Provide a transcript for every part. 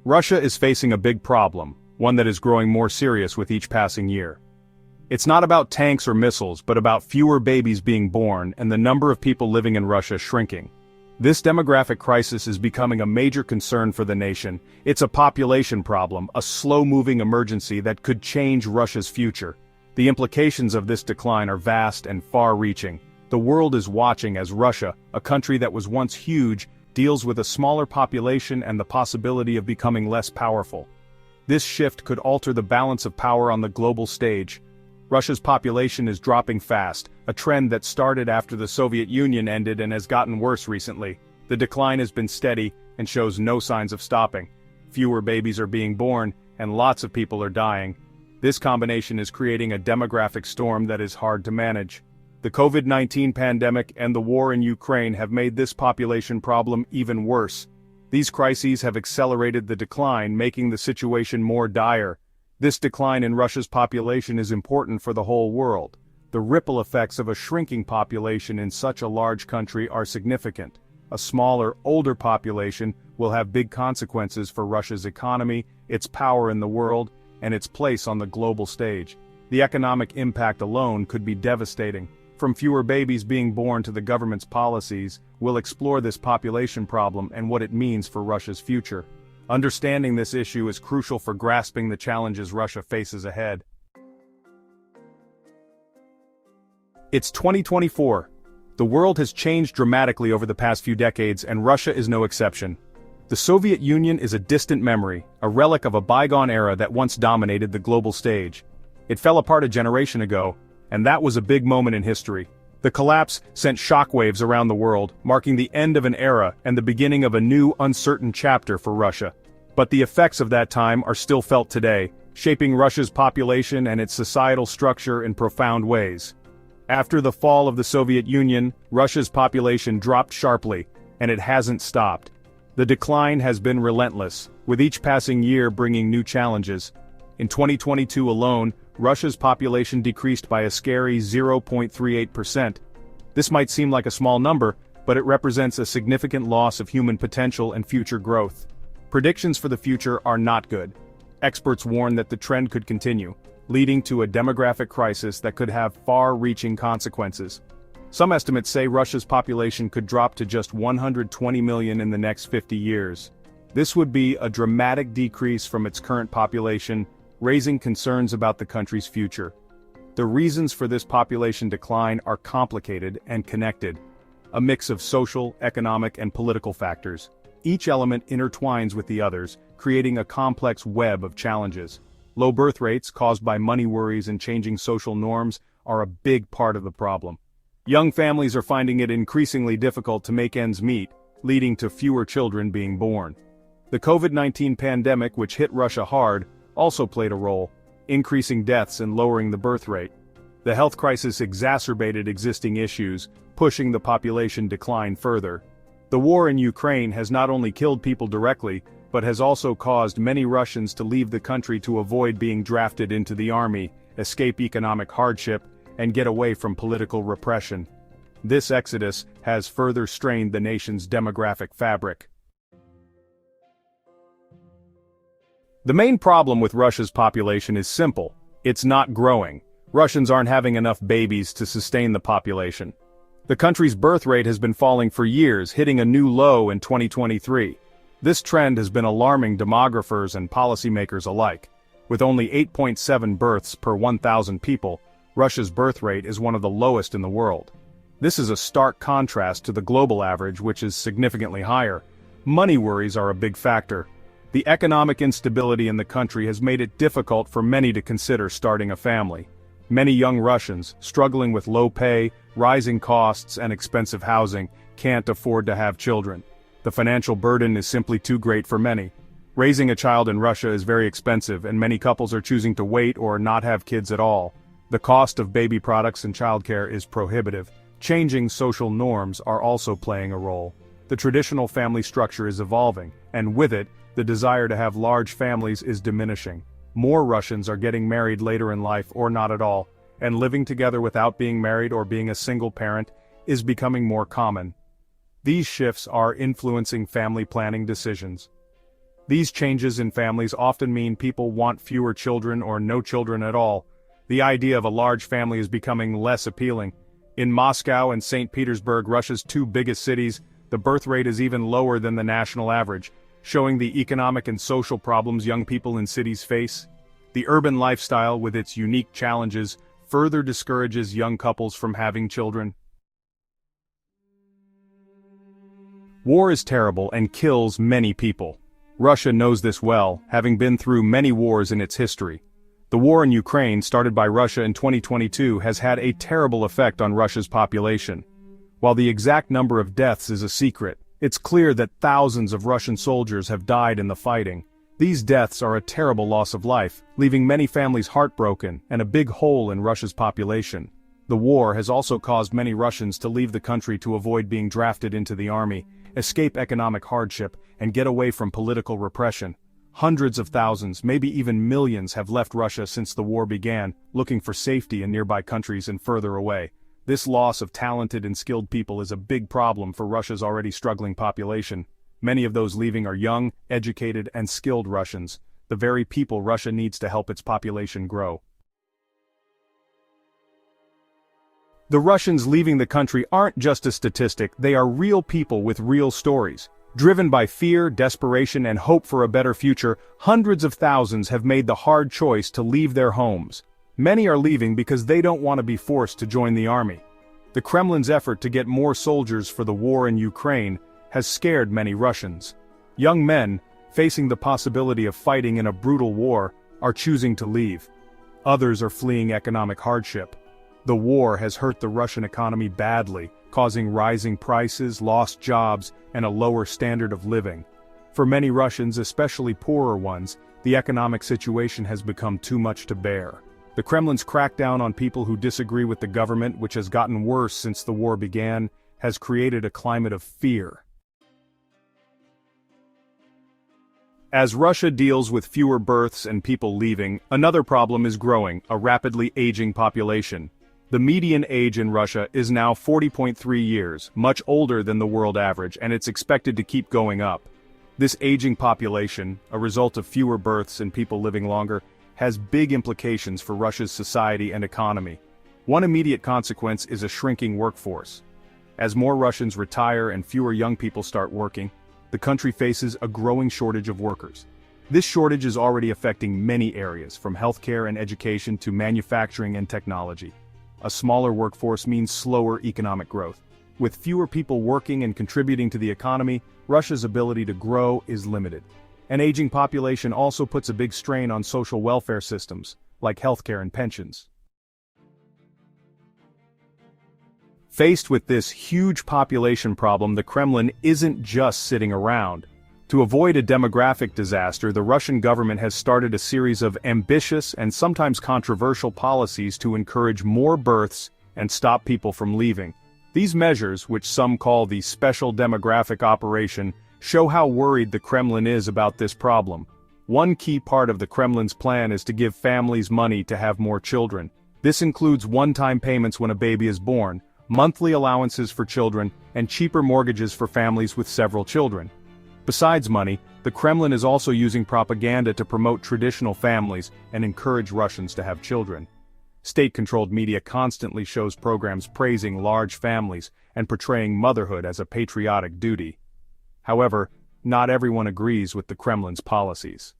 Russia is facing a big problem, one that is growing more serious with each passing year. It's not about tanks or missiles, but about fewer babies being born and the number of people living in Russia shrinking. This demographic crisis is becoming a major concern for the nation. It's a population problem, a slow-moving emergency that could change Russia's future. The implications of this decline are vast and far-reaching. The world is watching as Russia, a country that was once huge, deals with a smaller population and the possibility of becoming less powerful. This shift could alter the balance of power on the global stage. Russia's population is dropping fast, a trend that started after the Soviet Union ended and has gotten worse recently. The decline has been steady and shows no signs of stopping. Fewer babies are being born, and lots of people are dying. This combination is creating a demographic storm that is hard to manage. The COVID-19 pandemic and the war in Ukraine have made this population problem even worse. These crises have accelerated the decline, making the situation more dire. This decline in Russia's population is important for the whole world. The ripple effects of a shrinking population in such a large country are significant. A smaller, older population will have big consequences for Russia's economy, its power in the world, and its place on the global stage. The economic impact alone could be devastating. From fewer babies being born to the government's policies, we'll explore this population problem and what it means for Russia's future. Understanding this issue is crucial for grasping the challenges Russia faces ahead. It's 2024. The world has changed dramatically over the past few decades, and Russia is no exception. The Soviet Union is a distant memory, a relic of a bygone era that once dominated the global stage. It fell apart a generation ago, and that was a big moment in history. The collapse sent shockwaves around the world, marking the end of an era and the beginning of a new, uncertain chapter for Russia. But the effects of that time are still felt today, shaping Russia's population and its societal structure in profound ways. After the fall of the Soviet Union, Russia's population dropped sharply, and it hasn't stopped. The decline has been relentless, with each passing year bringing new challenges. In 2022 alone, Russia's population decreased by a scary 0.38%. This might seem like a small number, but it represents a significant loss of human potential and future growth. Predictions for the future are not good. Experts warn that the trend could continue, leading to a demographic crisis that could have far-reaching consequences. Some estimates say Russia's population could drop to just 120 million in the next 50 years. This would be a dramatic decrease from its current population, raising concerns about the country's future. The reasons for this population decline are complicated and connected, a mix of social, economic, and political factors. Each element intertwines with the others, creating a complex web of challenges. Low birth rates, caused by money worries and changing social norms, are a big part of the problem. Young families are finding it increasingly difficult to make ends meet, leading to fewer children being born. The COVID-19 pandemic, which hit Russia hard, also played a role, increasing deaths and lowering the birth rate. The health crisis exacerbated existing issues, pushing the population decline further. The war in Ukraine has not only killed people directly, but has also caused many Russians to leave the country to avoid being drafted into the army, escape economic hardship, and get away from political repression. This exodus has further strained the nation's demographic fabric. The main problem with Russia's population is simple: it's not growing. Russians aren't having enough babies to sustain the population. The country's birth rate has been falling for years, hitting a new low in 2023. This trend has been alarming demographers and policymakers alike. With only 8.7 births per 1,000 people, Russia's birth rate is one of the lowest in the world. This is a stark contrast to the global average, which is significantly higher. Money worries are a big factor. The economic instability in the country has made it difficult for many to consider starting a family. Many young Russians, struggling with low pay, rising costs, and expensive housing, can't afford to have children. The financial burden is simply too great for many. Raising a child in Russia is very expensive, and many couples are choosing to wait or not have kids at all. The cost of baby products and childcare is prohibitive. Changing social norms are also playing a role. The traditional family structure is evolving, and with it, the desire to have large families is diminishing. More Russians are getting married later in life or not at all, and living together without being married or being a single parent is becoming more common. These shifts are influencing family planning decisions. These changes in families often mean people want fewer children or no children at all. The idea of a large family is becoming less appealing. In Moscow and St. Petersburg, Russia's two biggest cities, the birth rate is even lower than the national average, showing the economic and social problems young people in cities face. The urban lifestyle, with its unique challenges, further discourages young couples from having children. War is terrible and kills many people. Russia knows this well, having been through many wars in its history. The war in Ukraine, started by Russia in 2022, has had a terrible effect on Russia's population. While the exact number of deaths is a secret, it's clear that thousands of Russian soldiers have died in the fighting. These deaths are a terrible loss of life, leaving many families heartbroken and a big hole in Russia's population. The war has also caused many Russians to leave the country to avoid being drafted into the army, escape economic hardship, and get away from political repression. Hundreds of thousands, maybe even millions, have left Russia since the war began, looking for safety in nearby countries and further away. This loss of talented and skilled people is a big problem for Russia's already struggling population. Many of those leaving are young, educated, and skilled Russians, the very people Russia needs to help its population grow. The Russians leaving the country aren't just a statistic, they are real people with real stories. Driven by fear, desperation, and hope for a better future, hundreds of thousands have made the hard choice to leave their homes. Many are leaving because they don't want to be forced to join the army. The Kremlin's effort to get more soldiers for the war in Ukraine has scared many Russians. Young men, facing the possibility of fighting in a brutal war, are choosing to leave. Others are fleeing economic hardship. The war has hurt the Russian economy badly, causing rising prices, lost jobs, and a lower standard of living. For many Russians, especially poorer ones, the economic situation has become too much to bear. The Kremlin's crackdown on people who disagree with the government, which has gotten worse since the war began, has created a climate of fear. As Russia deals with fewer births and people leaving, another problem is growing: a rapidly aging population. The median age in Russia is now 40.3 years, much older than the world average, and it's expected to keep going up. This aging population, a result of fewer births and people living longer, has big implications for Russia's society and economy. One immediate consequence is a shrinking workforce. As more Russians retire and fewer young people start working, the country faces a growing shortage of workers. This shortage is already affecting many areas, from healthcare and education to manufacturing and technology. A smaller workforce means slower economic growth. With fewer people working and contributing to the economy, Russia's ability to grow is limited. An aging population also puts a big strain on social welfare systems, like healthcare and pensions. Faced with this huge population problem, the Kremlin isn't just sitting around. To avoid a demographic disaster, the Russian government has started a series of ambitious and sometimes controversial policies to encourage more births and stop people from leaving. These measures, which some call the Special Demographic Operation, show how worried the Kremlin is about this problem. One key part of the Kremlin's plan is to give families money to have more children. This includes one-time payments when a baby is born, monthly allowances for children, and cheaper mortgages for families with several children. Besides money, the Kremlin is also using propaganda to promote traditional families and encourage Russians to have children. State-controlled media constantly shows programs praising large families and portraying motherhood as a patriotic duty. However, not everyone agrees with the Kremlin's policies.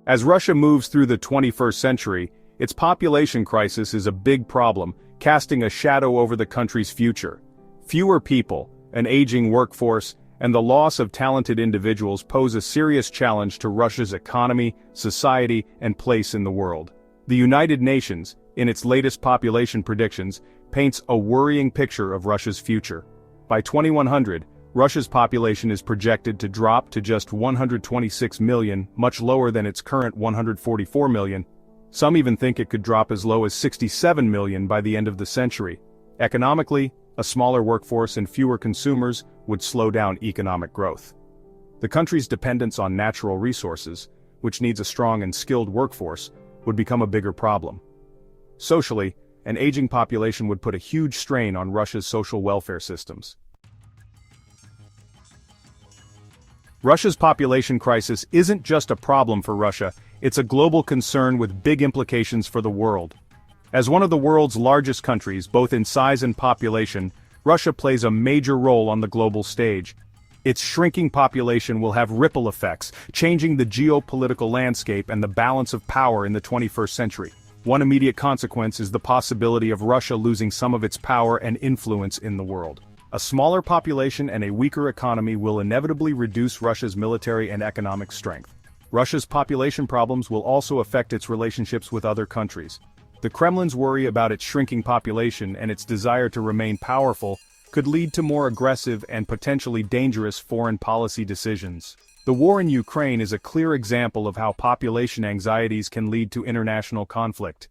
As Russia moves through the 21st century, its population crisis is a big problem, casting a shadow over the country's future. Fewer people, an aging workforce, and the loss of talented individuals pose a serious challenge to Russia's economy, society, and place in the world. The United Nations, in its latest population predictions, paints a worrying picture of Russia's future. By 2100, Russia's population is projected to drop to just 126 million, much lower than its current 144 million. Some even think it could drop as low as 67 million by the end of the century. Economically, a smaller workforce and fewer consumers would slow down economic growth. The country's dependence on natural resources, which needs a strong and skilled workforce, would become a bigger problem. Socially, an aging population would put a huge strain on Russia's social welfare systems. Russia's population crisis isn't just a problem for Russia, it's a global concern with big implications for the world. As one of the world's largest countries, both in size and population, Russia plays a major role on the global stage. Its shrinking population will have ripple effects, changing the geopolitical landscape and the balance of power in the 21st century. One immediate consequence is the possibility of Russia losing some of its power and influence in the world. A smaller population and a weaker economy will inevitably reduce Russia's military and economic strength. Russia's population problems will also affect its relationships with other countries. The Kremlin's worry about its shrinking population and its desire to remain powerful could lead to more aggressive and potentially dangerous foreign policy decisions. The war in Ukraine is a clear example of how population anxieties can lead to international conflict.